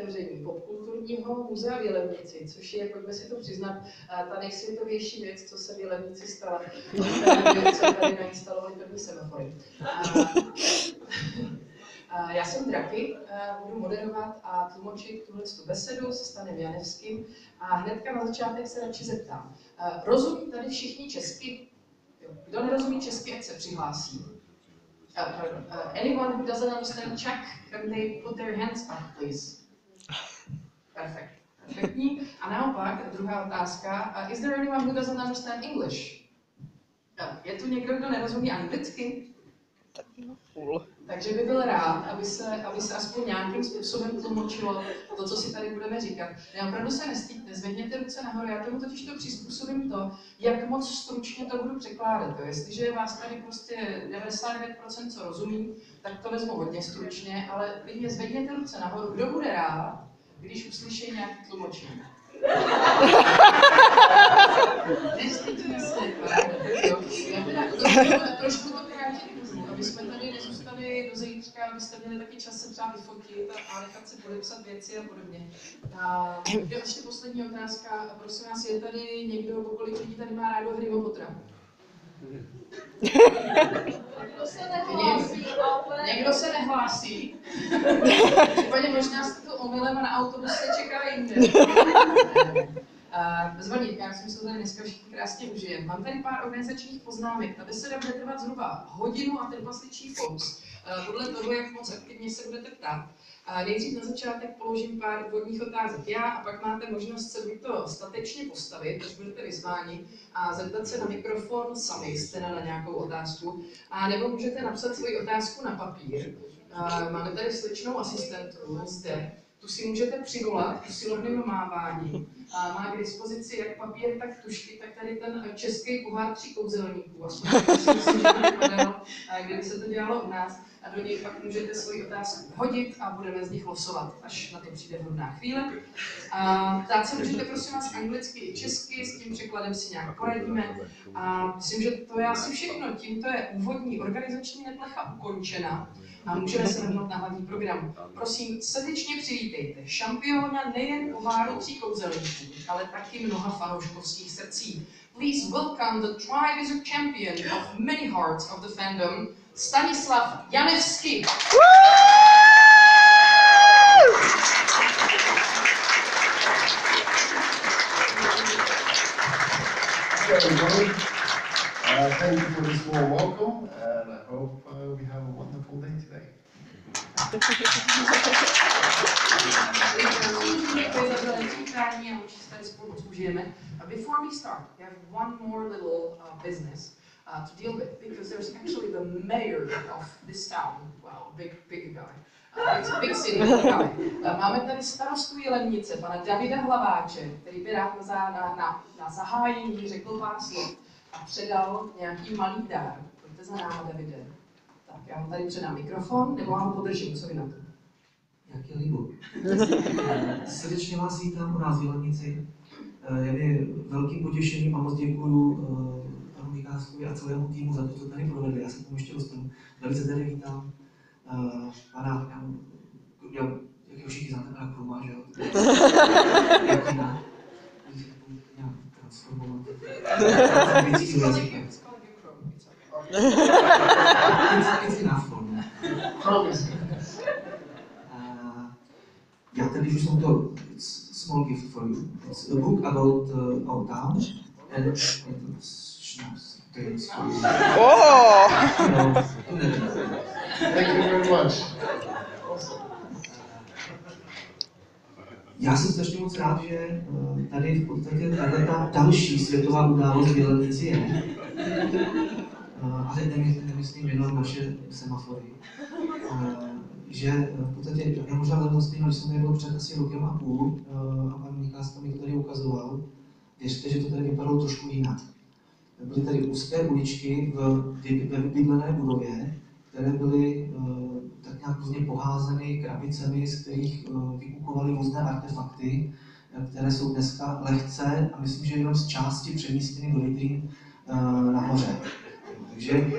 otevření popkulturního muzea v Jilemnici, což je, pojďme si to přiznat, ta nejsvětovější věc, co se v Jilemnici stala. Co tady nainstalovali první semafory. Já jsem Draky, budu moderovat a tlumočit tuhle besedu se Stanem Janevským a hnedka na začátek se radši zeptám. Rozumí tady všichni česky? Kdo nerozumí česky, ať se přihlásí. Anyone who doesn't understand Czech, can they put their hands up, please? Perfect. Perfektní. A naopak, druhá otázka. Is there anyone who doesn't understand English? Je tu někdo, kdo nerozumí anglicky? Takže by byl rád, aby se aspoň nějakým způsobem tlumočilo to, co si tady budeme říkat. Ne, opravdu se nestýďte, zvedněte ruce nahoru, já tomu totiž to přizpůsobím to, jak moc stručně to budu překládat. Jo. Jestliže je vás tady prostě 99%, co rozumí, tak to vezmu hodně stručně, ale klidně zvedněte ruce nahoru, kdo bude rád, když uslyší nějaký tlumočení. Nestýďte se, jo. Já teda trošku to krátím, aby jsme tady nezůstali do zítřka, abyste měli taky čas se třeba vyfotit a nechat se podepsat věci a podobně. A ještě poslední otázka. Prosím vás, je tady někdo, kolik lidí tady má rádo Harryho Pottera? Někdo se nehlásí. Případně možná jste to omylem a na autobuse čeká jinde. Zvaní, já si myslím, že tady dneska všichni krásně užijeme. Mám tady pár organizačních poznámek. Ta beseda bude trvat zhruba hodinu a trpasličí fous. Podle toho, jak moc aktivně se budete ptát. Nejdřív na začátek položím pár úvodních otázek já a pak máte možnost se buď to statečně postavit, až budete vyzváni, a zeptat se na mikrofon sami, jste na nějakou otázku, a nebo můžete napsat svoji otázku na papír. Máme tady slečnou asistentku zde. Tu si můžete přivolat usilovným máváním. Má k dispozici jak papír, tak tušky, tak tady ten český pohár 3 kouzelníků. Aspoň si myslím, že to vypadalo, kdyby se to dělalo u nás. A do něj pak můžete svoji otázku hodit a budeme z nich losovat, až na to přijde vhodná chvíle. Ptát se můžete prosím vás anglicky i česky, s tím překladem si nějak poradíme. A myslím, že to je asi všechno. Tímto je úvodní organizační neplecha ukončena. A můžeme se vrhnout na hlavní program. Prosím, srdečně přivítejte šampiona nejen poháru 3 kouzelníků, ale taky mnoha fanouškovských srdcí. Please welcome the Trivisor champion of many hearts of the fandom, Stanislav Janevski. Thank you for this warm welcome, and I hope we have a wonderful day today. Before we start, we have one more little business to deal with, because there's actually the mayor of this town. Wow, big guy. It's a big city guy. Máme tady starostu Jilemnice, pana Davida Hlaváče, který by rád na zahájení řekl pár slov a předal nějaký malý dár. Pojďte za náma, Davide. Tak, já vám tady předám mikrofon, nebo vám ho podržím, co vy na to? Jak je líbu. Srdečně vás vítám u nás v Jilemnici. Je mi velkým potěšením a moc děkuju panu Mikáskovi a celému týmu za to, co tady provedli. Já se tomu ještě dostanu. Velice tady vítám pana, jak všichni znáte, pana Kruma, že jo? Jak jinak? Nějak transformovat. Anglickým jazykem. It's enough for me. Já tady už jsem to small gift for you. It's a book about our town and schnapps. Thanks for you. Oh! Thank you very much. Já jsem strašně moc rád, že tady v podstatě ta další světová událost v Jilemnici je. Ale nemyslím jenom naše semafory. Že v podstatě, já možná hlednostím, když jsem tady byl před asi rokem a půl a pan Mikáska mi to tady ukazoval, věřte, že to tady vypadalo trošku jinak. Byly tady úzké uličky ve vybydlené budově, které byly tak nějak různě poházeny krabicemi, z kterých vykukovaly různé artefakty, které jsou dneska lehce a myslím, že jenom z části přemístěny do vitrín nahoře. Takže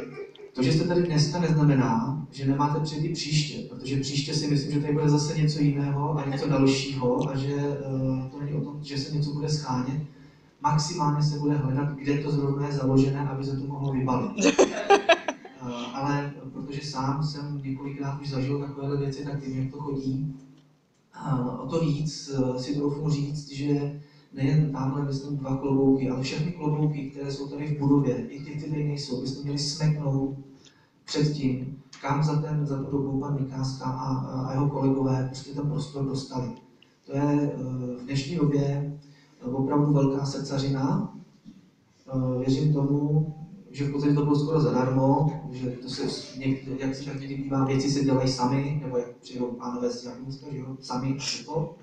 To, že jste tady dneska, neznamená, že nemáte přijít i příště, protože příště si myslím, že tady bude zase něco jiného a něco dalšího a že to není o tom, že se něco bude schánět. Maximálně se bude hledat, kde to zrovna je založené, aby se to mohlo vybalit. Ale protože sám jsem několikrát už zažil takovéhle věci, tak vím, jak to chodí. O to víc si troufnu říct, že nejen tamhle myslím 2 klobouky, ale všechny klobouky, které jsou tady v budově, i ty, které nejsou, byste měli smeknout před tím, kam za tu dobu pan Mikáska a jeho kolegové prostě ten prostor dostali. To je v dnešní době opravdu velká srdcařina. Věřím tomu, že v podstatě to bylo skoro zadarmo, že to se, jak se tak někdy bývá, věci se dělají sami, nebo jak přijdou pánové z Jilemnice, že jo, sami a to.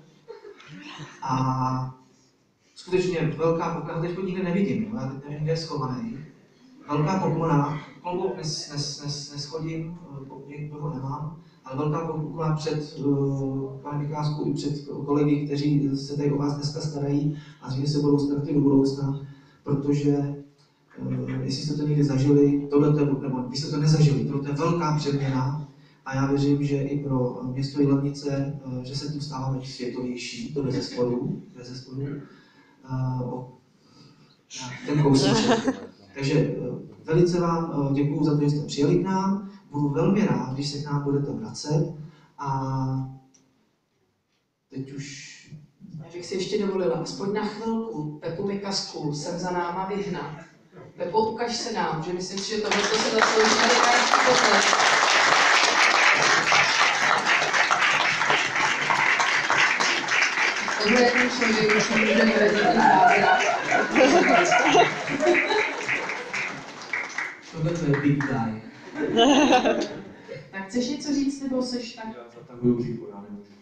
A skutečně velká poklona, teď ho nikde nevidím, já teď nevím, kde je schovaný. Velká poklona, klobouk neschodím, ho nemám, ale velká poklona před panem Mikáskou i před kolegy, kteří se tady o vás dneska starají a zřejmě se budou starat i do budoucna, protože jestli jste to někdy zažili, nebo když jste to nezažili, tohle je velká přeměna a já věřím, že i pro město Jilemnice, že se tím stáváme světovější, to bezesporu, ten kousíček. Takže velice vám děkuju za to, že jste přijeli k nám, budu velmi rád, když se k nám budete vracet a teď už... Já bych si ještě dovolila, aspoň na chvilku, Pepu Mikasku sem za náma vyhnat. Pepo, ukaž se nám, že myslím si, že tohle se zaslouží velikánský potlesk. Tohle je ten člověk, už může nevědět ten zázrak. Tohle to je big guy. Tak chceš něco říct, nebo seš tak? Já zatahuju bříchu, já nemůžu.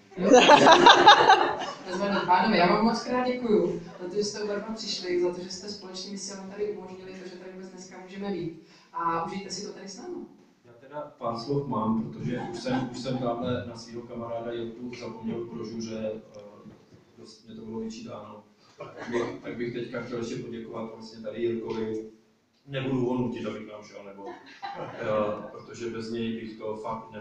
Nazvaný pánové, já vám moc krát děkuju za to, že jste oba dva přišli, za to, že jste společnými silami tady umožnili to, že tady vůbec dneska můžeme být. A užijte si to tady s námi. Já teda pár slov mám, protože už jsem tamhle na svého kamaráda Jirku zapomněl v brožuře, dost mě to bylo vyčítáno. Tak bych teďka chtěl ještě poděkovat vlastně tady Jirkovi. Nebudu ho nutit, abych nám šel, nebo, protože bez něj bych to fakt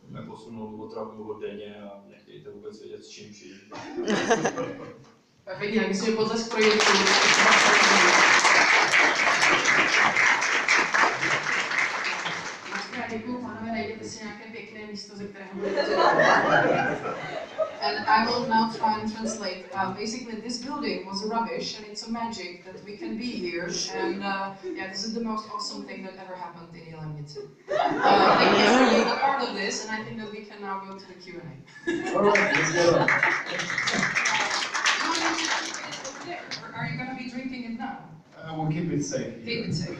neposunul opravdu denně a nechtějte vůbec vědět, s čím přijde. Perfektně, tak myslím, že potlesk pro Jirku. Děkuju, pánové, najděte si nějaké pěkné místo, ze kterého budete. And I will now try and translate. Basically, this building was rubbish, and it's a magic that we can be here. And yeah, this is the most awesome thing that ever happened in Jilemnici. Thank you for being a part of this, and I think that we can now go to the Q&A. All right, let's go. Or are you going to be drinking it now? We'll keep it safe. Keep it safe.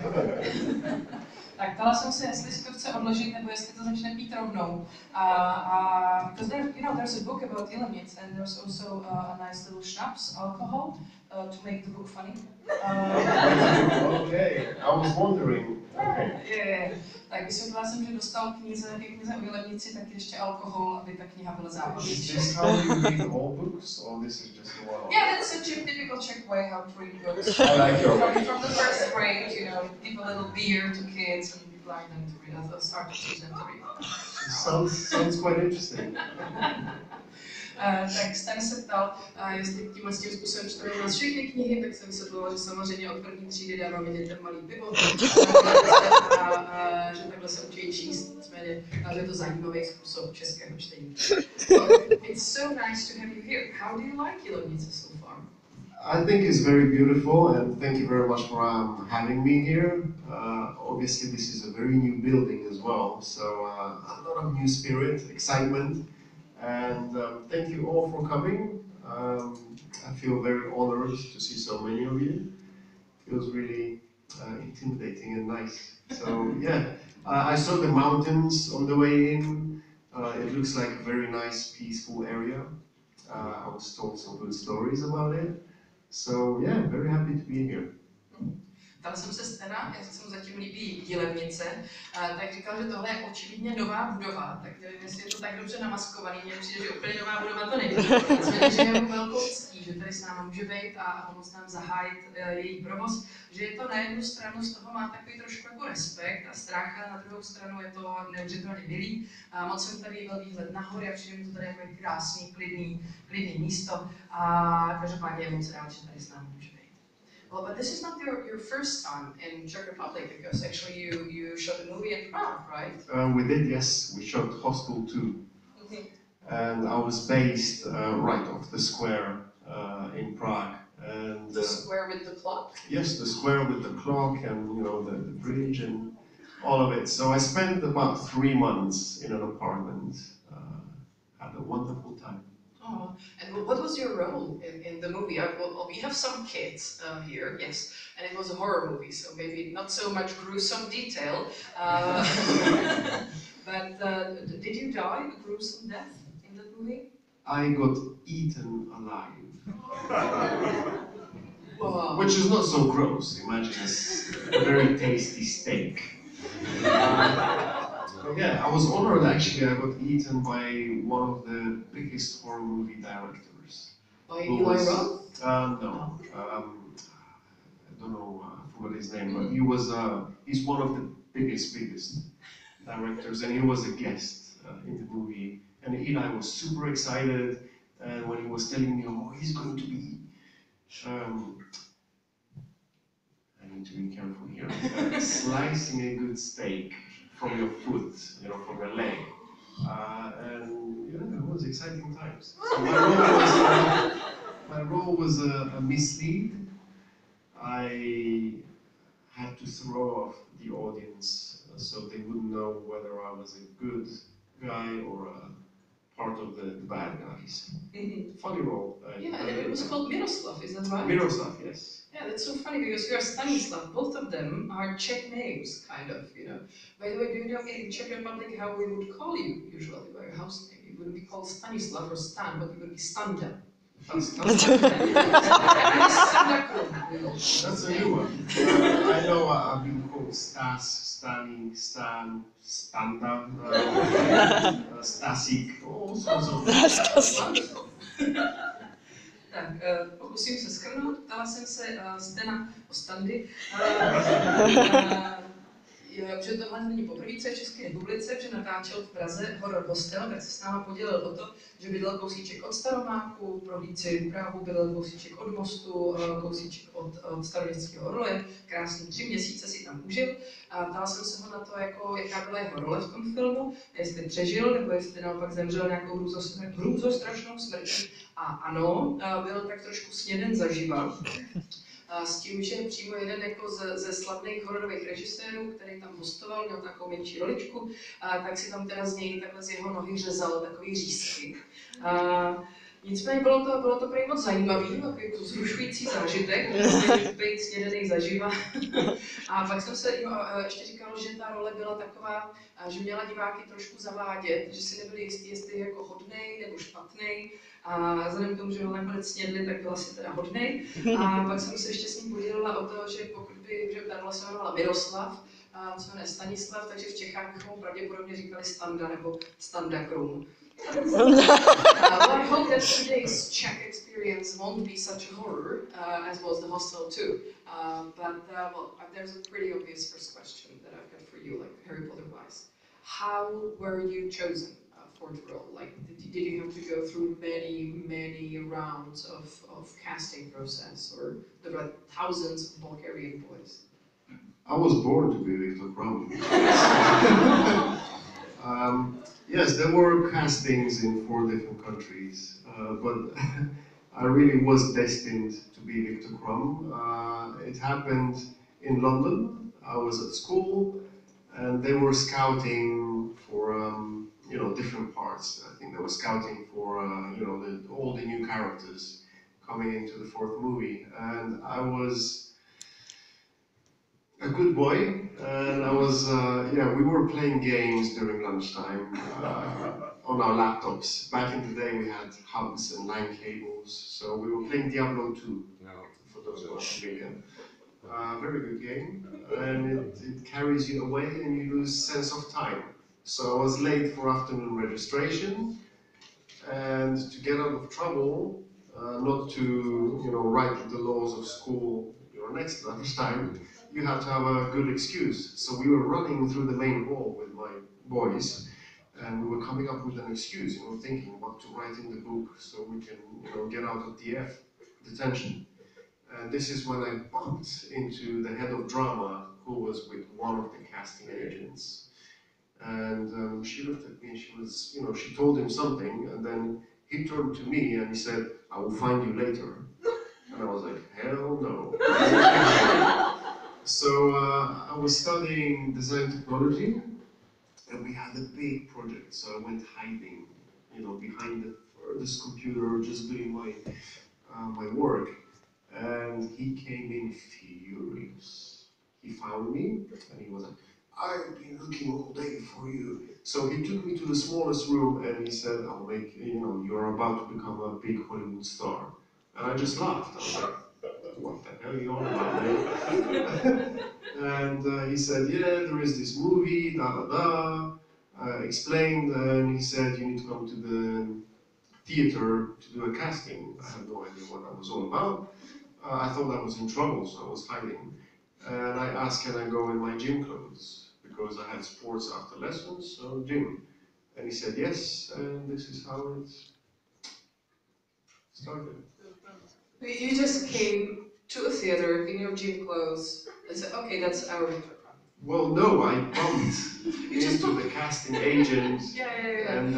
Tak ptala jsem se, jestli si to chce odložit, nebo jestli to začne pít rovnou. Because there, there's a book about Jilemnic, and there's also a nice little schnapps, alcohol, to make the book funny. Okay, I was wondering. Okay. Yeah. Tak vysvětlila jsem, že dostal knize o Jilemnici, tak ještě alkohol, aby ta kniha byla Is zábavnější. this how you read all books, or this is just a one? Yeah, that's a typical Czech way how to read books. I like your way. From the first grade, give a little beer to kids and like them to read, start to teach them to read. Sounds quite interesting. Tak Stan se ptal, jestli tímhle tím způsobem čteme nás všechny knihy, tak jsem vysvětlovala, že samozřejmě od první třídy dávám dětem malý pivo a že takhle se učí číst, nicméně, že je to zajímavý způsob českého čtení. It's so nice to have you here. How do you like Jilemnice so far? I think it's very beautiful, and thank you very much for having me here. Obviously, this is a very new building as well, so a lot of new spirit, excitement, and thank you all for coming. I feel very honored to see so many of you. It feels really intimidating and nice. So yeah, I saw the mountains on the way in. It looks like a very nice, peaceful area. I was told some good stories about it. So yeah, very happy to be here. Tam jsem se Stana, já se mu zatím líbí Jilemnice, tak říkal, že tohle je očividně nová budova, tak nevím, jestli je to tak dobře namaskovaný, mně přijde, že úplně nová budova to není. Nicméně, že je mu velkou ctí, že tady s náma nám může být a pomoct nám zahájit její provoz, že je to na jednu stranu z toho má takový trošku jako respekt a strach, a na druhou stranu je to neuvěřitelně milý. Moc jsem tady byl výhled nahoře a přijde mi to tady jako krásný, klidný místo a každopádně je moc rád, že tady s námi může být. Well, but this is not your first time in Czech Republic, because actually you shot a movie in Prague, right? We did, yes. We shot Hostel 2. And I was based right off the square in Prague. And The square with the clock? yes, the square with the clock and the bridge and all of it. So I spent about 3 months in an apartment. Had a wonderful time. Oh, and what was your role in the movie? We have some kids here, yes, and it was a horror movie, so maybe not so much gruesome detail. But did you die a gruesome death in that movie? I got eaten alive. Wow. Which is not so gross. Imagine a very tasty steak. Yeah, I was honored actually. I got eaten by one of the biggest horror movie directors. By Eli Roth? No. I don't know, I forgot his name, but he's one of the biggest directors, and he was a guest in the movie. And Eli was super excited, and when he was telling me, oh, he's going to be, I need to be careful here, slicing a good steak from your foot, from your leg. And it was exciting times. So my role was a mislead. I had to throw off the audience so they wouldn't know whether I was a good guy or a part of the bad guys. Funny role. Yeah, and it was called Miroslav, is that right? Miroslav, yes. Yeah, that's so funny because you are Stanislav. Both of them are Czech names, kind of, By the way, do you know in Czech Republic how we would call you usually by your house name? You wouldn't be called Stanislav or Stan, but you would be Standa. That's a new one. I know I've been called Stas, Stani, Stan, Standa, Stasik, all sorts of. Tak, pokusím se shrnout. Ptala jsem se Stena o Standy. Že tohle není poprvé, co je v České republice, že natáčel v Praze horor hostel, tak se s náma podělil o to, že bydlel kousíček od Staromáku, prohlídci Prahu, bydlel kousíček od mostu, kousíček od Staroměstského orloje, krásný 3 měsíce si tam užil. A ptala jsem se ho na to, jaká byla jeho role v tom filmu, jestli přežil, nebo jestli naopak zemřel nějakou hrůzostrašnou smrtí. A ano, byl tak trošku sněden zaživa. S tím, že přímo jeden ze slavných hororových režisérů, který tam hostoval, měl takovou menší roličku, tak si tam teda z něj takhle z jeho nohy řezal takový řízky. Nicméně bylo to prý moc zajímavý, takový vzrušující zážitek, být snědený zaživa. A pak jsem se ještě říkal, že ta role byla taková, že měla diváky trošku zavádět, že si nebyli jistí, jestli je jako hodnej nebo špatnej. A vzhledem k tomu, že ho nakonec snědli, tak byl asi teda hodnej. A pak jsem se ještě s ním podělila o to, že pokud že ta rola se jmenovala Miroslav, se jmenuje Stanislav, takže v Čechách bychom pravděpodobně říkali Standa nebo Standa Krum. Well, I hope that today's Czech experience won't be such a horror as was the Hostel 2. Well, there's a pretty obvious first question that I've got for you, like Harry Potter-wise. How were you chosen for the role? Like, did you have to go through many rounds of casting process, or there were thousands of Bulgarian boys? I was born to be Viktora Kruma. Yes, there were castings in 4 different countries, but I really was destined to be Viktora Kruma. It happened in London. I was at school, and they were scouting for different parts. I think they were scouting for all the new characters coming into the 4th movie, and I was a good boy, and I was, we were playing games during lunchtime on our laptops. Back in the day we had hubs and LAN cables, so we were playing Diablo 2, for those who are familiar. Very good game, and it carries you away and you lose sense of time. So I was late for afternoon registration, and to get out of trouble, not to, write the laws of school your next time. You have to have a good excuse. So we were running through the main hall with my boys, and we were coming up with an excuse, thinking what to write in the book so we can, get out of DF, detention. And this is when I bumped into the head of drama, who was with one of the casting agents. And she looked at me and she told him something, and then he turned to me and he said, "I will find you later." And I was like, hell no. So I was studying design technology, and we had a big project, so I went hiding, behind the furthest computer, just doing my work. And he came in furious. He found me, and he was like, "I've been looking all day for you." So he took me to the smallest room, and he said, "I'll make, you're about to become a big Hollywood star." And I just laughed. I was like, "What the hell are you on about, man?" And he said, "Yeah, there is this movie, da-da-da." Explained, and he said, "You need to come to the theater to do a casting." I had no idea what that was all about. I thought I was in trouble, so I was hiding. And I asked, "Can I go in my gym clothes?" Because I had sports after lessons, so gym. And he said yes, and this is how it started. You just came to a theater in your gym clothes and said, "Okay, that's our Viktor Kruma." Well, no, I bumped into the casting agent. Yeah. And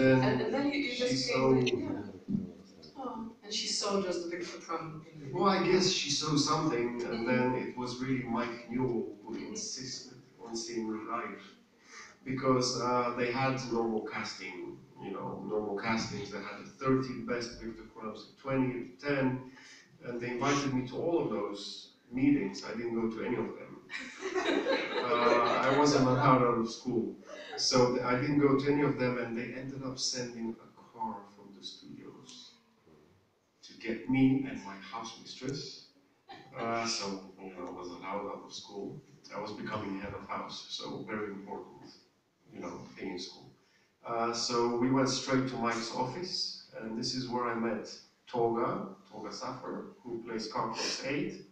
then you just came in. Yeah. Oh, and she saw just the Viktor Kruma. Well, I guess she saw something, and then it was really Mike Newell who insisted on seeing me live. Because they had normal casting, normal castings. They had the 30 best Viktor Krumas, 20, 10, and they invited me to all of those meetings. I didn't go to any of them. I wasn't allowed out of school, so I didn't go to any of them, and they ended up sending a car from the studios to get me and my house mistress. So I was allowed out of school. I was becoming head of house, so very important, thing in school. So we went straight to Mike's office, and this is where I met Tolga Safar, who plays Cockroach 8,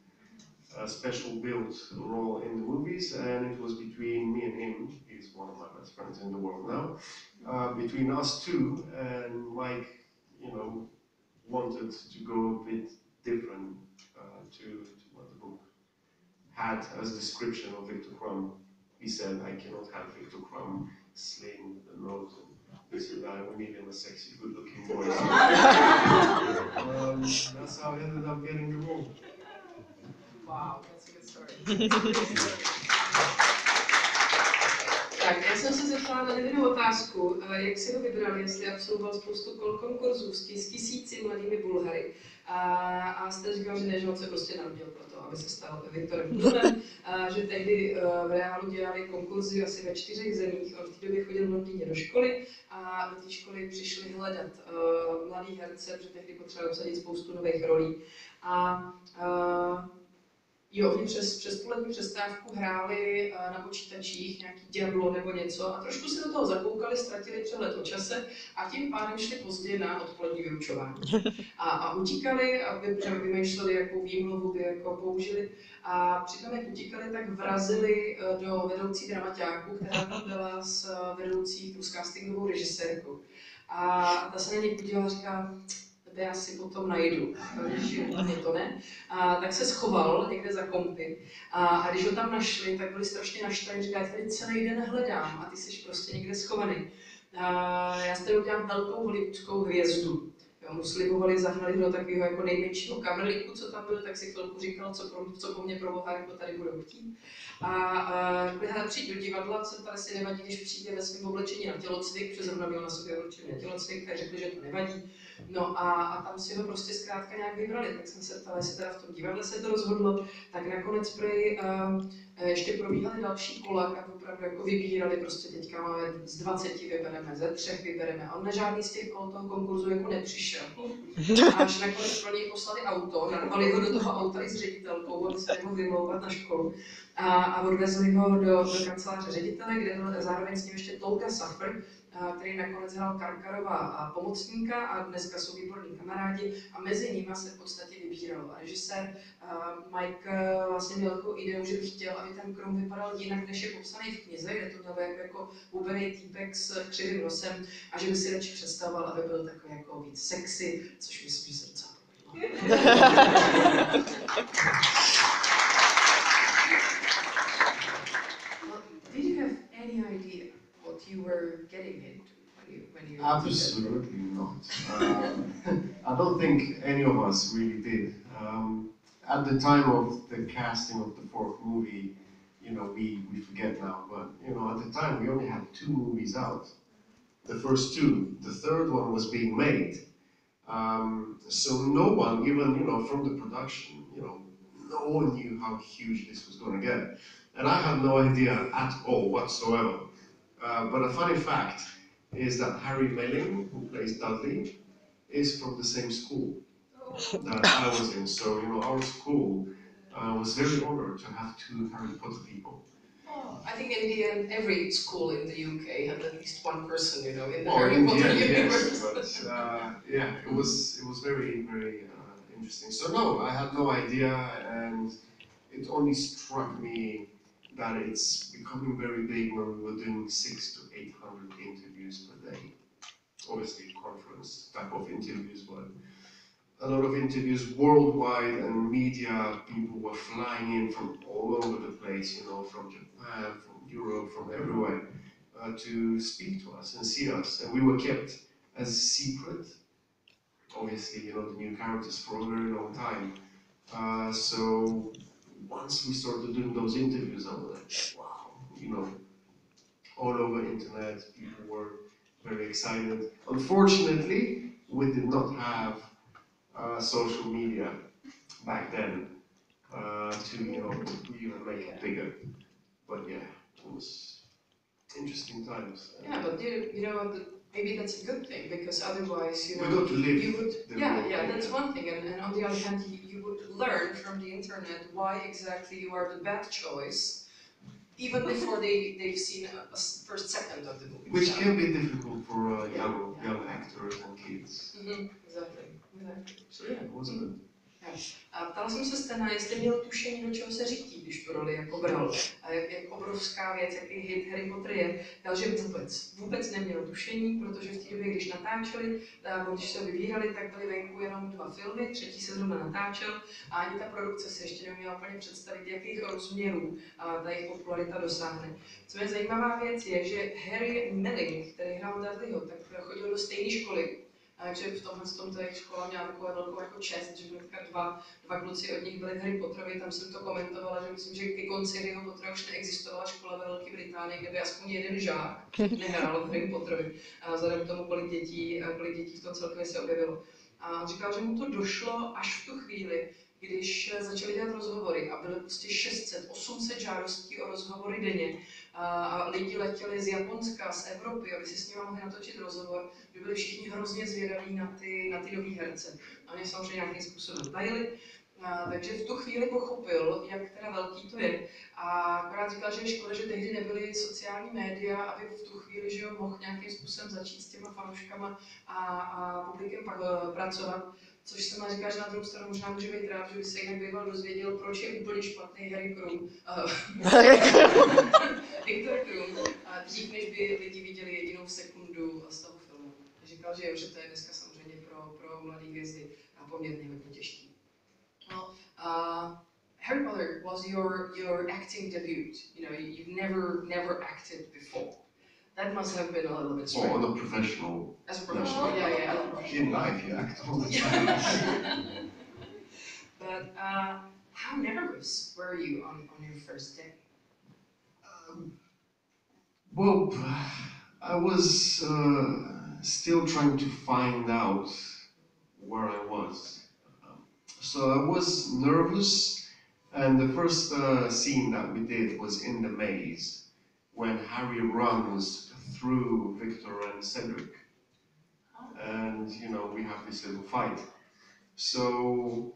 a special built role in the movies, and it was between me and him. He's one of my best friends in the world now. Between us two, and Mike, wanted to go a bit different to what the book had as a description of Viktor Kruma. He said, "I cannot have Viktor Kruma slim with the nose." And he said, "We need him a sexy, good-looking boy." That's how I ended up getting the role. Wow, that's a good story. Tak, já jsem se zeptala na jednu otázku, jak si ho vybrali, jestli absolvoval spoustu konkurzů s 1000 mladými Bulhary. A jste říkal, že ne, že on se prostě narodil proto, aby se stal Viktorem Krumem, že tehdy v reálu dělali konkurzy asi ve 4 zemích. On v té době chodil v Londýně do školy a do té školy přišli hledat mladý herce, protože tehdy potřebovali obsadit spoustu nových rolí. Oni přes polední přestávku hráli na počítačích nějaký Diablo nebo něco a trošku se do toho zakoukali, ztratili přehled o čase a tím pádem šli později na odpolední vyučování. A utíkali, aby vymýšleli, jakou výmluvu by použili. A přitom, jak utíkali, tak vrazili do vedoucí dramaťáku, která tam byla s vedoucí tu castingovou režisérkou. A ta se na něj podívala a říká, tebe já si potom najdu, když mě to ne. Tak se schoval někde za kompy a když ho tam našli, tak byli strašně naštvaní, říkali, tady celý den hledám a ty jsi prostě někde schovaný. Já s tebou dělám velkou hollywoodskou hvězdu. Mu slibovali, zahnali do takového jako nejmenšího kamerlíku, co tam byl, tak si chvilku říkal, co po mně pro boha jako tady budou chtít. A přijď do divadla, co tady si nevadí, když přijde ve svém oblečení na tělocvik, protože zrovna měl na sobě oblečení na tělocvik, tak řekli, že to nevadí. No a tam si ho prostě zkrátka nějak vybrali, tak jsem se ptala, jestli teda v tom divadle se to rozhodlo, tak nakonec prej ještě probíhaly další kola, aby opravdu jako vybírali, prostě teďka máme z 20 vybereme, ze 3 vybereme, a on na žádný z těch kol toho konkurzu jako nepřišel. Až nakonec pro něj poslali auto, narvali ho do toho auta i s ředitelkou, aby se nemohl vymlouvat na školu. A odvezli ho do kanceláře ředitele, kde byl zároveň s ním ještě Tolga Safar, který nakonec hrál Karkarova pomocníka a dneska jsou výborní kamarádi a mezi nimi se v podstatě vybíral. A režisér Mike vlastně měl takovou ideu, že by chtěl, aby ten Krum vypadal jinak, než je popsaný v knize, kde to měl jako hubený týpek s křivým nosem a že by si radši představoval, aby byl takový jako víc sexy, což myslím, že se docela povedlo. Did you have any idea what you were getting into when you Absolutely not. I don't think any of us really did. At the time of the casting of the fourth movie, you know, we forget now, but you know, at the time we only had 2 movies out. The first 2, the third one was being made. So no one, even you know, from the production, you know, no one knew how huge this was going to get. And I had no idea at all whatsoever. But a funny fact is that Harry Melling, who plays Dudley, is from the same school that I was in. So, you know, our school was very honored to have 2 Harry Potter people. Oh, I think in the end, every school in the UK had at least one person, you know, in the Well, Harry in the Potter end, universe. yes, but yeah, it was very interesting. So no, I had no idea, and it only struck me that it's becoming very big when we were doing 600 to 800 interviews per day. Obviously, conference type of interviews, but a lot of interviews worldwide, and media people were flying in from all over the place, you know, from Japan, from Europe, from everywhere, to speak to us and see us. And we were kept as secret, obviously, you know, the new characters for a very long time. So once we started doing those interviews, I was like, wow, you know, all over internet, people were very excited. Unfortunately, we did not have social media back then to, you know, even make it bigger. But yeah, it was interesting times. Yeah, but you know what, maybe that's a good thing, because otherwise, you know, We got to live you would, the yeah, real yeah, thing, that's yeah. one thing, and on the other hand, you would learn from the internet why exactly you are the bad choice, even before they've seen a first second of the movie. Which can be difficult for young actors and kids. Exactly. So yeah, it was good. A ptala jsem se Stana, jestli měl tušení, do čeho se řítí, když tu roli jako bral. A jak obrovská věc, jaký hit Harry Potter je, dal, že vůbec neměl tušení, protože v té době, když natáčeli, když se vybírali, tak byly venku jenom 2 filmy, 3. se zrovna natáčel a ani ta produkce se ještě neuměla úplně představit, jakých rozměrů ta jejich popularita dosáhne. Co je zajímavá věc je, že Harry Melling, který hrál Dudleyho, tak chodil do stejné školy. Takže v tomhle ta jejich škola měla takovou velkou jako čest, že byly dva kluci od nich byli Harry Potterovi, tam jsem to komentovala, že myslím, že ke konci Harryho Pottera už neexistovala škola ve Velké Británii, kde by aspoň jeden žák nehrál v Harry Potterovi, vzhledem k tomu, kolik dětí v tom celkově se objevilo. A on říkal, že mu to došlo až v tu chvíli, když začali dělat rozhovory a byly prostě 600-800 žádostí o rozhovory denně a lidi letěli z Japonska, z Evropy, aby si s nimi mohli natočit rozhovor, že byli všichni hrozně zvědaví na ty nový herce. A mě samozřejmě nějakým způsobem tajili, takže v tu chvíli pochopil, jak teda velký to je. A akorát říkal, že je škoda, že tehdy nebyly sociální média, aby v tu chvíli, že mohl nějakým způsobem začít s těma fanouškama a publikem pracovat. Což jsem říká, že na druhou stranu možná může být rád, že by se jinak býval dozvěděl, proč je úplně špatný Harry Krum. Viktor Krum, dřív než by lidi viděli jedinou sekundu z toho filmu. Říkal, že jo, že to je dneska samozřejmě pro mladé hvězdy a poměrně hodně těžký. Well, Harry Potter was your acting debut. You know, you've never acted before. That must have been a little bit strange. On a professional. As a professional, yeah. In life, you act all the time. But how nervous were you on your first day? Well, I was still trying to find out where I was. So I was nervous, and the first scene that we did was in the maze, when Harry runs through Victor and Cedric. And, you know, we have this little fight. So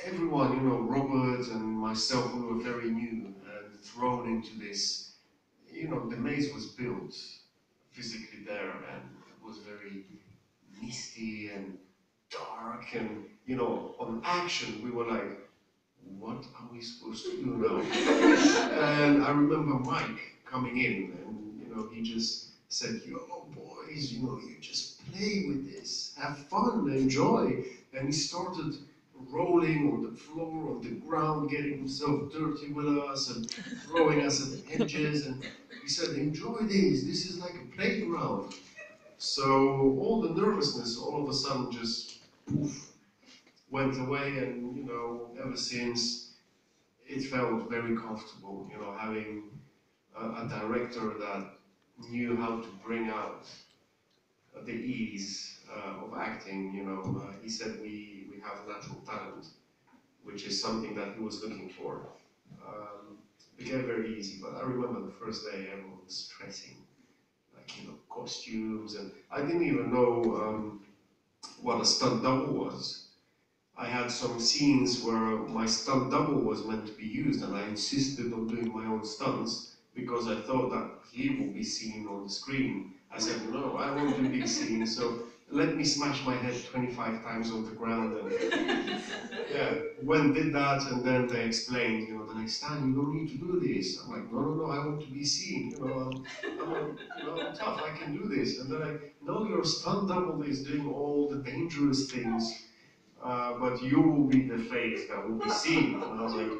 everyone, you know, Robert and myself, we were very new and thrown into this. You know, the maze was built physically there, and it was very misty and dark, and you know, on action we were like, what are we supposed to do now? And I remember Mike coming in, and you know, he just said, yo boys, you know, you just play with this, have fun, enjoy. And he started rolling on the floor, on the ground, getting himself dirty with us and throwing us at edges, and he said, enjoy this is like a playground. So all the nervousness all of a sudden just poof, went away, and you know, ever since it felt very comfortable, you know, having a director that knew how to bring out the ease of acting, you know. He said we have natural talent, which is something that he was looking for. It became very easy, but I remember the first day everyone was stressing, like, you know, costumes, and I didn't even know what a stunt double was. I had some scenes where my stunt double was meant to be used, and I insisted on doing my own stunts because I thought that he will be seen on the screen. I said, no, I won't do big scenes, so let me smash my head 25 times on the ground. And yeah, went did that, and then they explained, you know, they're like, Stan, you don't need to do this. I'm like, no, I want to be seen, you know, I'm tough, I can do this. And they're like, no, your stunt double is doing all the dangerous things, but you will be the face that will be seen. And I was like,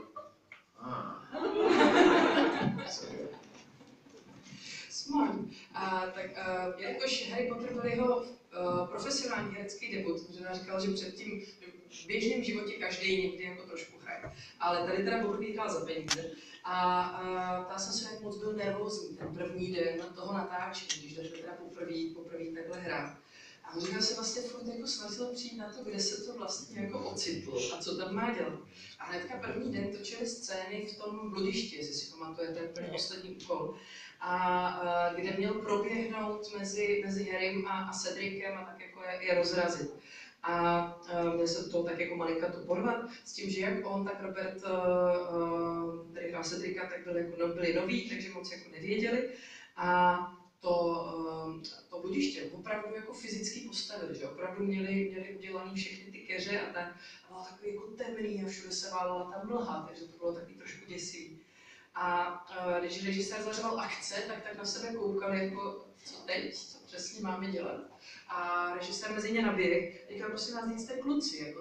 ah. So, yeah. Smart. Jelikož Harry Potter byl jeho profesionální herecký debut, možná říkal, že předtím v běžném životě každý někdy jako trošku hraje. Ale tady teda poprvé hrál za peníze. A ta jsem se jak moc byl nervózní ten první den toho natáčení, když začal teda poprvé takhle hrát. A on říkal se vlastně furt jako snažil přijít na to, kde se to vlastně jako ocitlo a co tam má dělat. A hnedka první den točili scény v tom bludišti, jestli si pamatujete, ten poslední úkol. A kde měl proběhnout mezi Harrym a Cedricem a tak jako je rozrazit. A měl se to tak jako malinka to porvat s tím, že jak on, tak Robert, který hrál Cedrica, tak byli noví, takže moc jako nevěděli. A to bludiště opravdu jako fyzicky postavili, že opravdu měli udělané všechny ty keře a tak. A bylo takový jako temný a všude se válila ta mlha, takže to bylo takový trošku děsivý. A když režisér zařval akce, tak na sebe koukali jako, co teď, co přesně máme dělat. A režisér mezi ně naběh, říkal, prosím vás, nejste kluci,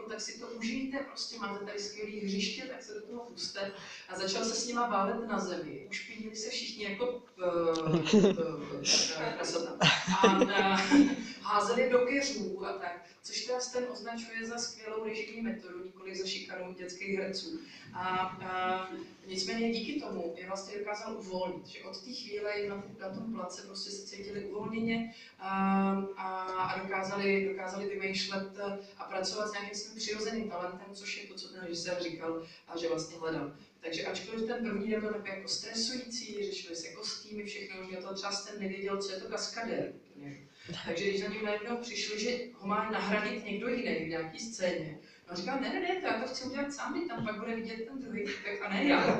tak si to užijte, prostě máte tady skvělý hřiště, tak se do toho puste. A začal se s nima válet na zemi, ušpinili se všichni jako krasota. A házeli do keřů a tak, což teda ten označuje za skvělou režijní metodu, nikoli za šikanu dětských herců. A nicméně díky tomu je vlastně dokázal uvolnit, že od té chvíle na tom place prostě se cítili uvolněně a dokázali vymýšlet a pracovat s nějakým svým přirozeným talentem, což je to, co ten režisér říkal a že vlastně hledal. Takže ačkoliv ten první den byl takový jako stresující, řešili se kostýmy, všechno, že to třeba ten nevěděl, co je to kaskadér. Takže když na něm najednou přišli, že ho má nahradit někdo jiný v nějaké scéně, on říkal, ne, já to chci udělat sám, tam pak bude vidět ten druhý typek a ne já.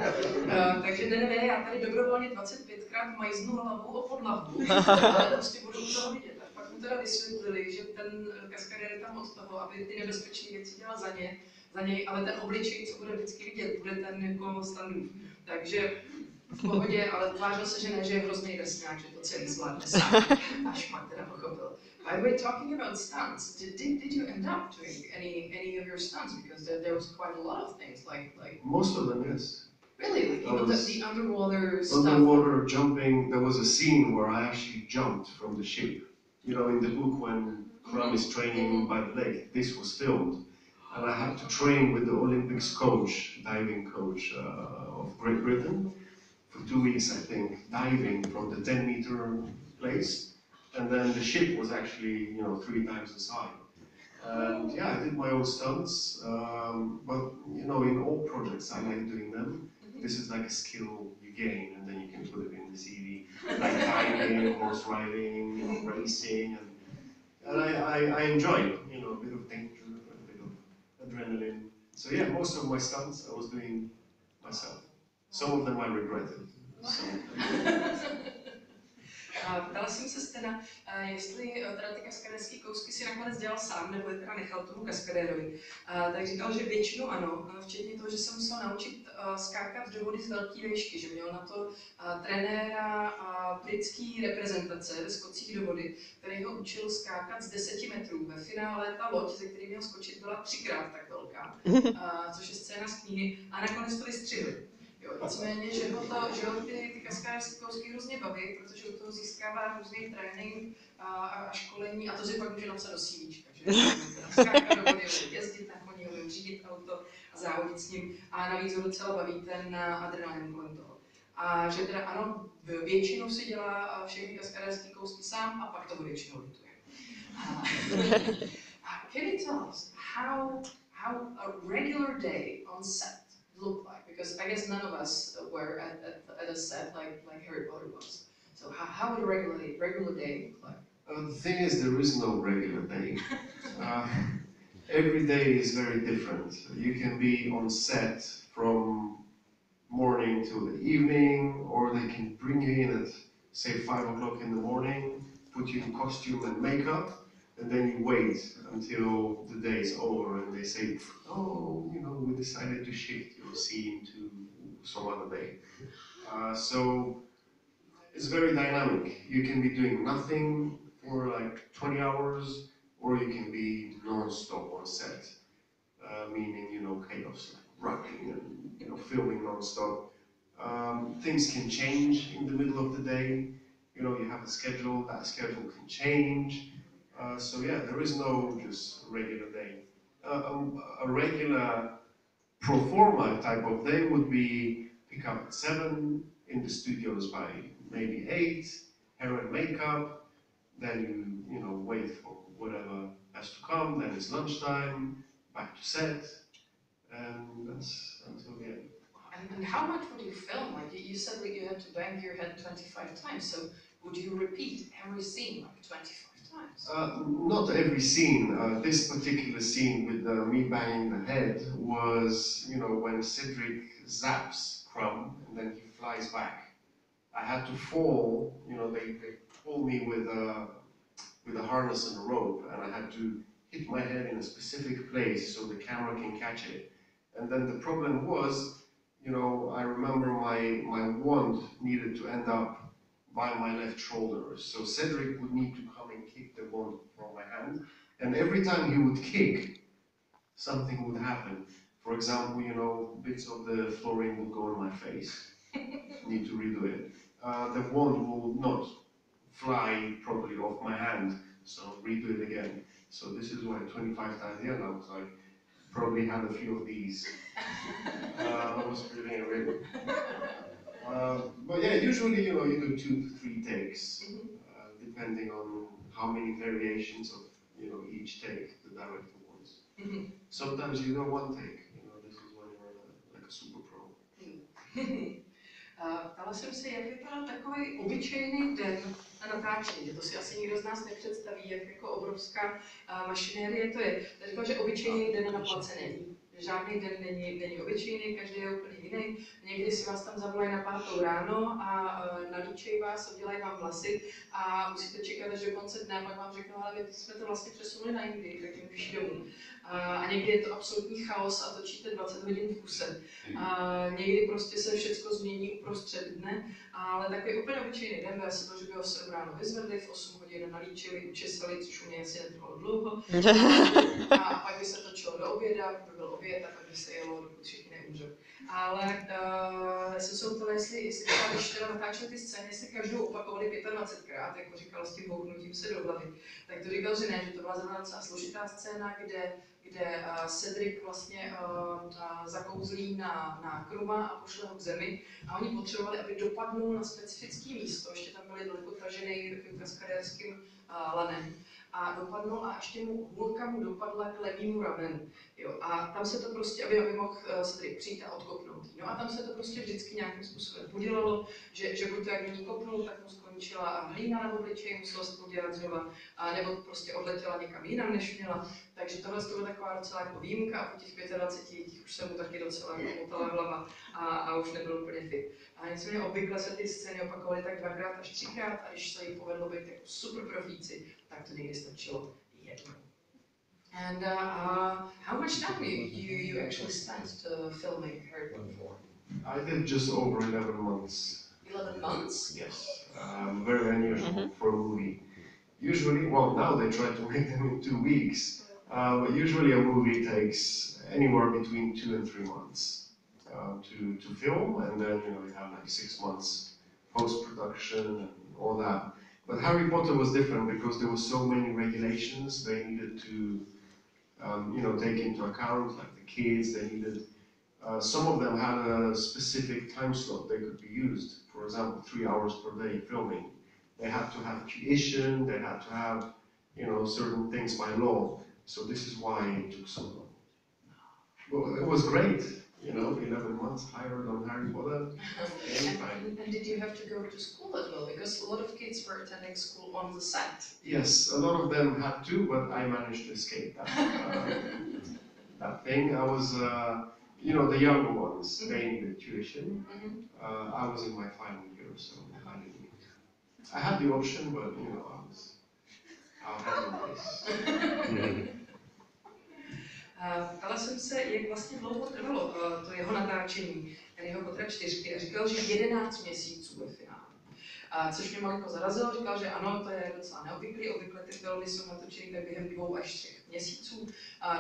Takže ne, já tady dobrovolně 25krát majznu hlavu o podlahu, ale prostě budu u toho vidět. A pak mu teda vysvětlili, že ten kaskadér je tam od toho, aby ty nebezpečné věci dělal za něj, ale ten obličej, co bude vždycky vidět, bude ten jako Stanův. Takže v pohodě, ale tvářil se, že ne, že je hrozný drsňák, že to celý zvládne sám, až pak teda pochopil. By the way, talking about stunts, did you end up doing any of your stunts? Because there was quite a lot of things, like most of them, yes. Really, like even the underwater stuff. Underwater jumping. There was a scene where I actually jumped from the ship. You know, in the book when Kruma is training by the lake, this was filmed, and I had to train with the Olympics coach, diving coach of Great Britain, for 2 weeks, I think, diving from the 10-meter place. And then the ship was actually, you know, 3 times the size. And yeah, I did my own stunts, but you know, in all projects, I like doing them. This is like a skill you gain, and then you can put it in the CV, like diving, horse riding, you know, racing, and I enjoy it. You know, a bit of danger, a bit of adrenaline. So yeah, most of my stunts I was doing myself. Some of them I regretted. So. ptala jsem se Stena, jestli teda ty kaskadérské kousky si nakonec dělal sám, nebo je teda nechal tomu kaskadérovi. Tak říkal, že většinou ano, včetně toho, že se musel naučit skákat do vody z velké výšky, že měl na to trenéra britské reprezentace ve skocích do vody, který ho učil skákat z 10 metrů. Ve finále ta loď, ze který měl skočit, byla 3krát tak velká, což je scéna z knihy, a nakonec to vystřihli. Jo, nicméně, že ho ty kaskádérské kousky hrozně baví, protože u toho získává různý trénink a školení, a to si pak může napsat do CVčka, že skákat do vody, jezdit na koni, řídit auto a závodit s ním, a navíc ho docela baví ten adrenalin kolem toho. A že teda ano, většinou si dělá všechny kaskádérské kousky sám a pak toho většinou lituje. Can you tell us how a regular day on set look like? Because I guess none of us were at a set like Harry Potter was. So how would a regular day look like? The thing is, there is no regular day. Every day is very different. You can be on set from morning till the evening, or they can bring you in at, say, 5 o'clock in the morning, put you in costume and makeup, and then you wait until the day is over and they say, oh, you know, we decided to shift your scene to some other day. So it's very dynamic. You can be doing nothing for like 20 hours, or you can be non-stop on set, meaning, you know, chaos, like running and, you know, filming non-stop. Things can change in the middle of the day. You know, you have a schedule, that schedule can change. So yeah, there is no just regular day. A regular pro forma type of day would be pick up at 7, in the studios by maybe 8, hair and makeup, then you know, wait for whatever has to come, then it's lunchtime, back to set, and that's until the end. And how much would you film? Like you said that you had to bang your head 25 times, so would you repeat every scene like 25 times? Not every scene. This particular scene with me banging the head was, you know, when Cedric zaps Krum and then he flies back. I had to fall, you know, they pull me with a harness and a rope, and I had to hit my head in a specific place so the camera can catch it. And then the problem was, you know, I remember my wand needed to end up by my left shoulder. So Cedric would need to come and kick the wand from my hand. And every time he would kick, something would happen. For example, you know, bits of the flooring would go in my face. Need to redo it. The wand will not fly properly off my hand, so redo it again. So this is why 25 times, yeah, I was like, probably had a few of these. I was feeling it. But yeah, usually, you know, you do 2 to 3 takes, depending on how many variations of, you know, each take the director wants. Sometimes you do 1 take, you know, this is when you're like a super pro. Ptala jsem se, jak vypadá takový obyčejný den na natáčení, že to si asi nikdo z nás nepředstaví, jak jako obrovská mašinérie to je. Já říkám, že obyčejný den na place není. Žádný den není obyčejný, každý je úplně jiný. Někdy si vás tam zavolají na 5. ráno a nalíčejí vás, udělají vám vlasy a musíte čekat až do konce dne, pak vám řeknou, ale my jsme to vlastně přesunuli na jindy, tak jim píší domů. A někdy je to absolutní chaos a točíte 20 hodin v kuse. Někdy prostě se všechno změní uprostřed dne, ale takový úplně obyčejný den, byl se to, že by ho 7 ráno vyzvedli, v 8 hodin nalíčili, učesali, což u mě asi netrvalo dlouho. A pak by se točilo do oběda, by byl oběd a pak by se jelo, dokud všichni neumřou. Ale já jsem se upala, jestli když teda natáčeli ty scény, jestli každou opakovali 25krát, jako říkal s tím bouchnutím se do hlavy, tak to říkal, že ne, že to byla zrovna docela složitá scéna, kde Cedric vlastně zakouzlí na Kruma a pošle ho k zemi a oni potřebovali, aby dopadnul na specifické místo, ještě tam byli daleko tažený takovým kaskadérským lanem. A a dopadnul a ještě hůlka mu dopadla k levému ramenu. Jo, a tam se to prostě, aby mohl se tady přijít a odkopnout. No a tam se to prostě vždycky nějakým způsobem podělalo, že buď to jak ní kopnul, tak mu skončila hlína na obličeji, muselo se to udělat znova, nebo prostě odletěla někam jinam, než měla. Takže tohle byla taková docela jako výjimka a po těch 25 už se mu taky docela motala hlava a už nebyl úplně fit. A nicméně obvykle se ty scény opakovaly tak 2x až 3x a když se jí povedlo být jako super profíci, tak to někdy stačilo jednou. And how much time you actually spent filming Harry Potter for? I did just over 11 months. 11 months? Yes, very unusual for a movie. Usually, well, now they try to make them in 2 weeks, but usually a movie takes anywhere between 2 and 3 months to film, and then you have like 6 months post-production and all that. But Harry Potter was different because there were so many regulations they needed to take into account, like the kids, they needed, some of them had a specific time slot they could be used. For example, 3 hours per day filming. They had to have tuition, they had to have, certain things by law. So this is why it took so long. Well, it was great, 11 months higher than Harry Potter. And did you have to go to school as well? Because a lot of kids were attending school on the set. Yes, a lot of them had to, but I managed to escape that, that thing. I was, the younger ones, they needed tuition. I was in my final year, so I didn't. I had the option, but I handle this. Ptala jsem se, jak vlastně dlouho trvalo to jeho natáčení Harryho Pottera 4 a říkal, že 11 měsíců ve finále. Což mě malinko zarazilo, říkal, že ano, to je docela neobvyklý, obvykle ty filmy jsou natočeny tak během 2 až 3 měsíců.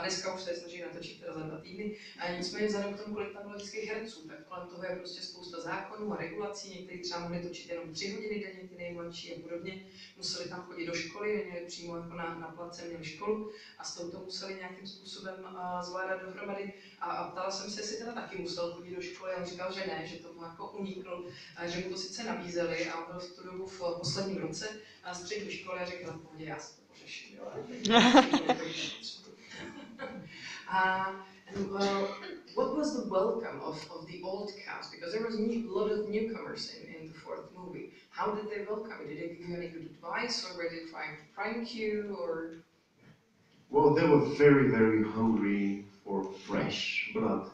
Dneska už se snaží natočit teda za 2 týdny. Nicméně vzhledem k tomu, kolik tam bylo vždycky herců, tak kolem toho je prostě spousta zákonů a regulací. Někteří třeba mohli točit jenom 3 hodiny denně, ty nejmladší a podobně. Museli tam chodit do školy, měli přímo jako na place, měli školu a s touto museli nějakým způsobem zvládat dohromady. A ptala jsem se, jestli teda taky musel chodit do školy a on říkal, že ne, že tomu jako unikl, že mu to sice nabízeli a on byl v tu dobu v posledním roce a střední školy a řekl, v pohodě, já si to pořeším. What was the welcome of the old cast? Because there was a lot of newcomers in the 4th movie. How did they welcome you? Did they give you any good advice, or were they trying to prank you, or? Well, they were very, very hungry for fresh blood.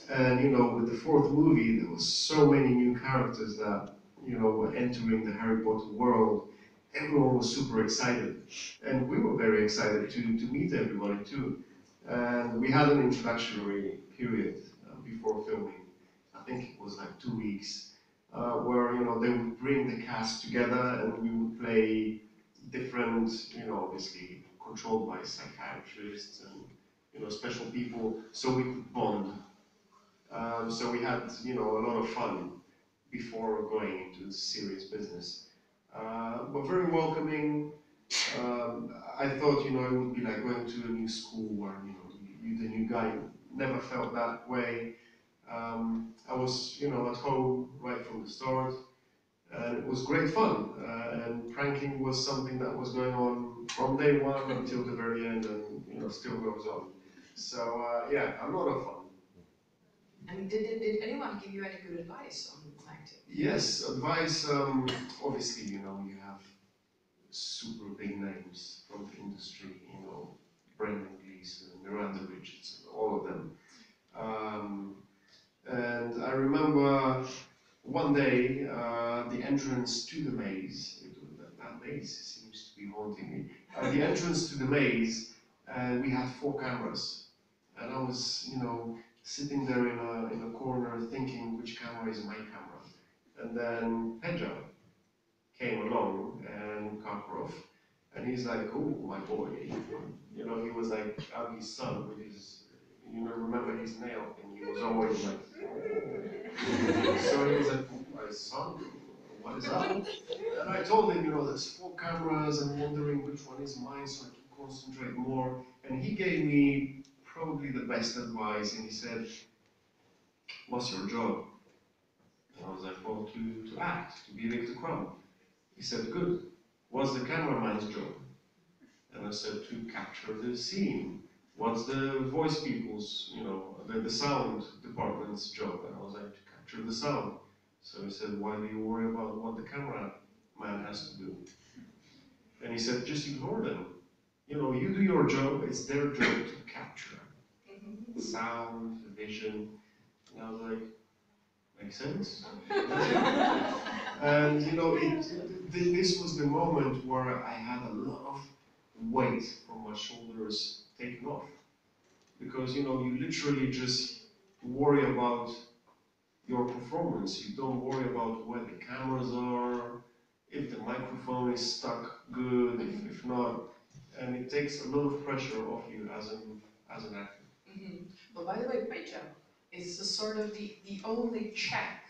And with the 4th movie, there was so many new characters that were entering the Harry Potter world. Everyone was super excited, and we were very excited to meet everybody too. And we had an introductory period before filming. I think it was like 2 weeks, where they would bring the cast together and we would play different, obviously controlled by psychiatrists and special people, so we could bond. So we had a lot of fun before going into the serious business. But very welcoming. I thought, it would be like going to a new school where, you're the new guy. Never felt that way. I was, at home right from the start, and it was great fun. And pranking was something that was going on from day one until the very end, and still goes on. So yeah, a lot of fun. And did anyone give you any good advice on acting? Yes, advice. Obviously, you have super big names from the industry. Brendan Gleeson, Miranda Richardson, all of them. And I remember one day the entrance to the maze. That maze seems to be haunting me. The entrance to the maze, and we had 4 cameras, and I was, sitting there in a corner thinking which camera is my camera. And then Pedro came along and Karkaroff, and he's like, oh, my boy. He was like Abi's son with his, remember his nail, and he was always like, oh. So he was like, oh, my son, what is up? And I told him, there's 4 cameras, I'm wondering which one is mine, so I can concentrate more. And he gave me probably the best advice, and he said, what's your job? And I was like, well, to act, to be Viktora Kruma. He said, good. what's the cameraman's job? And I said, to capture the scene. What's the voice people's, the sound department's job? And I was like, to capture the sound. So he said, why do you worry about what the cameraman has to do? And he said, just ignore them. You do your job, it's their job to capture. Sound, vision. And I was like, makes sense? And this was the moment where I had a lot of weight from my shoulders taken off. Because you literally just worry about your performance. You don't worry about where the cameras are, if the microphone is stuck good, if not. And it takes a lot of pressure off you as an actor. But by the way, picture is sort of the only Czech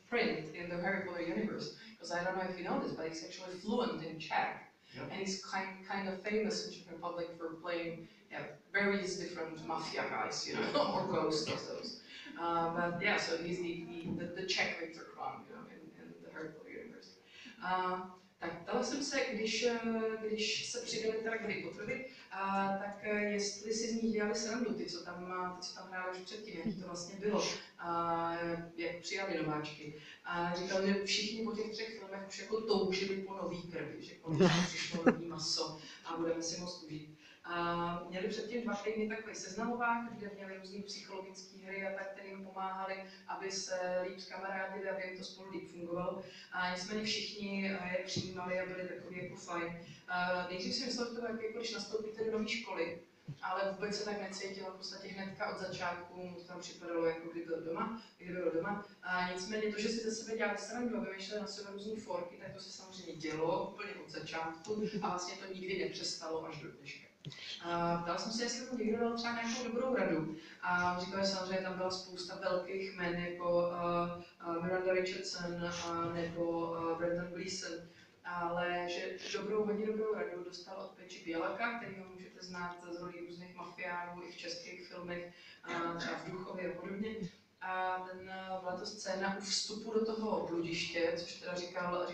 print in the Harry Potter universe. Because I don't know if you know this, but he's actually fluent in Czech. Yep. And he's kind of famous in Czech Republic for playing various different mafia guys, or ghosts of those. But yeah, so he's the Czech Viktora Kruma, in the Harry Potter universe. Tak ptala jsem se, když se přidali teda k Harry Potterovi, tak jestli si z nich dělali srandu, ty, co tam hráli už předtím, jak to vlastně bylo, jak přijali nováčky. A říkal, že všichni po těch 3 filmech už jako toužili po nový krvi, že konečně přišlo nový maso a budeme si moc užít. Měli předtím 2 týdny takový seznamovák, kde měli různý psychologické hry a tak, které jim pomáhali, aby se líp zkamarádili, aby jim to spolu líp fungovalo. Nicméně všichni je přijímali a byli takový jako fajn. Nejdřív si myslel, že to jako když nastoupíte do nové školy, ale vůbec se tak necítila v podstatě hnedka od začátku, mu to tam připadalo, jako kdyby byl doma. Nicméně to, že si ze sebe dělali srandu a vymýšleli na sebe různý forky, tak to se samozřejmě dělo úplně od začátku a vlastně to nikdy nepřestalo až do dneška. Ptal jsem se, jestli mu někdo dal třeba nějakou dobrou radu. A říkal, že samozřejmě tam byla spousta velkých jmen, jako Miranda Richardson nebo Brendan Gleeson, ale že hodně dobrou radu dostal od Peči Bělaka, kterýho můžete znát z rolí různých mafiánů i v českých filmech, třeba v Duchově a podobně. A byla to scéna u vstupu do toho bludiště, což teda říkal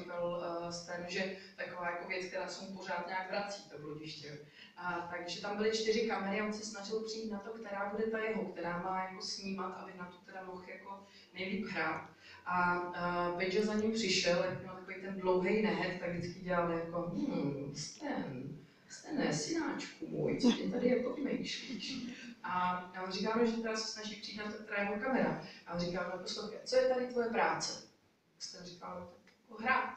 Stan, že taková jako věc, která se mu pořád nějak vrací, to bludiště. Takže tam byly 4 kamery a on se snažil přijít na to, která bude ta jeho, která má jako snímat, aby na to teda mohl jako nejlíp hrát. A Peja za ním přišel, jak měl takový ten dlouhý nehet, tak vždycky dělal jako Stane, synáčku můj, co tě tady jako vymýšlíš? A on říkal, že teda se snaží přijít na to, která je jeho kamera. A on říkal, no poslouchej, co je tady tvoje práce? Stan říkal, jako hrát.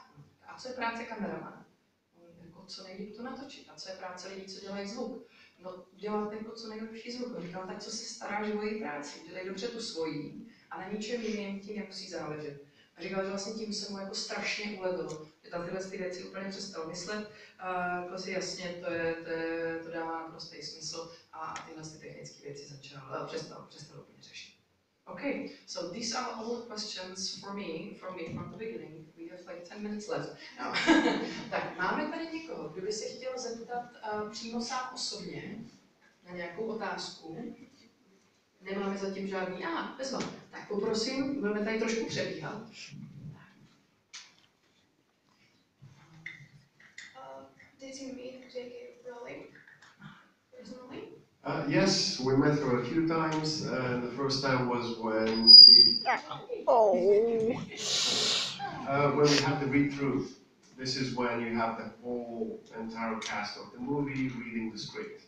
A co je práce kameramana? Jako co nejlíp to natočit. A co je práce lidí, co dělají zvuk? No dělat jako co nejlepší zvuk. On říkal, tak co se staráš o její práci? Dělej dobře tu svoji a na ničem jiným tím nemusí záležet. A říkal, že vlastně tím se mu jako strašně ulevilo, že tam tyhle věci úplně přestal myslet. Řekl si jasně, to dává naprostý smysl a tyhle technické věci přestal úplně řešit. Okay, so these are all the questions from me from the beginning. We have like 10 minutes left. No. Tak máme tady někoho, kdo by se chtěl zeptat přímo sám osobně na nějakou otázku. Nemáme zatím žádný. Bezva. Tak poprosím, budeme tady trošku přebíhat. Did you meet J.K. Rowling personally? Yes, we met her a few times, and the first time was when we had the read-through. This is when you have the whole entire cast of the movie reading the script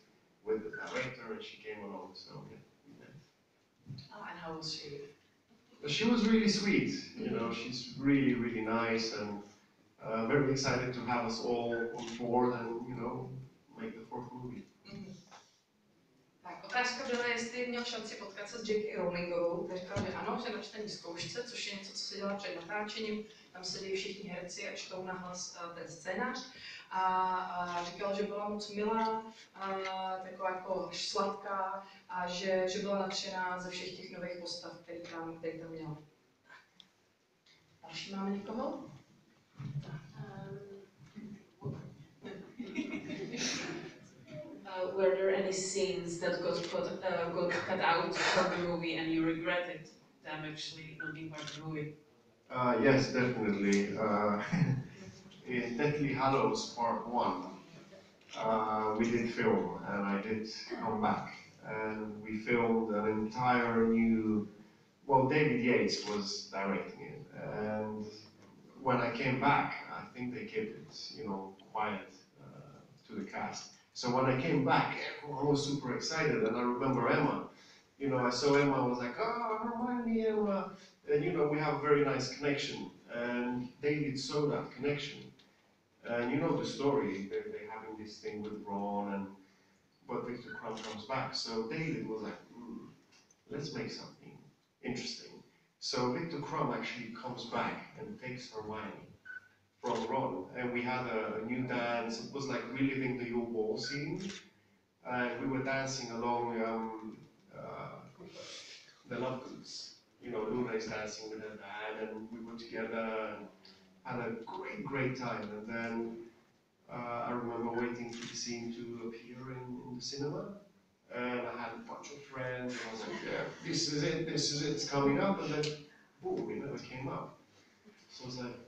with the director, and she came along, so yeah, we met. And how was she? She was really sweet, she's really, really nice, and very excited to have us all on board and, make the 4th movie. Tak, otázka byla, jestli měl šanci potkat se s J.K. Rowlingovou, který říkal, že ano, že na čtení zkoušce, což je něco, co se dělá před natáčením, tam sedí všichni herci a čtou nahlas ten scénář. A říkal, že byla moc milá, taková jako až sladká a že byla nadšená ze všech těch nových postav, který tam měla. Další máme někoho? Were there any scenes that got cut out from the movie and you regretted them actually not being part of the movie? Yes, definitely. in Deathly Hallows Part 1, we did film, and I did come back, and we filmed an entire new, well, David Yates was directing it, and when I came back, I think they kept it, you know, quiet to the cast. So when I came back, everyone was super excited, and I remember Emma. You know, I saw Emma, I was like, oh, remind me, Emma. And you know, we have a very nice connection, and David saw that connection. And you know the story, they're having this thing with Ron, but Viktor Kruma comes back. So David was like, let's make something interesting. So Viktor Kruma actually comes back and takes Hermione from Ron, and we had a new dance. It was like reliving the Your Wall scene, and we were dancing along the Love Goods. You know, Luna is dancing with her dad, and we were together and had a great time. And then I remember waiting for the scene to appear in the cinema, and I had a bunch of friends, and I was like, yeah, this is it, it's coming up, and then boom, it never came up. So I was like,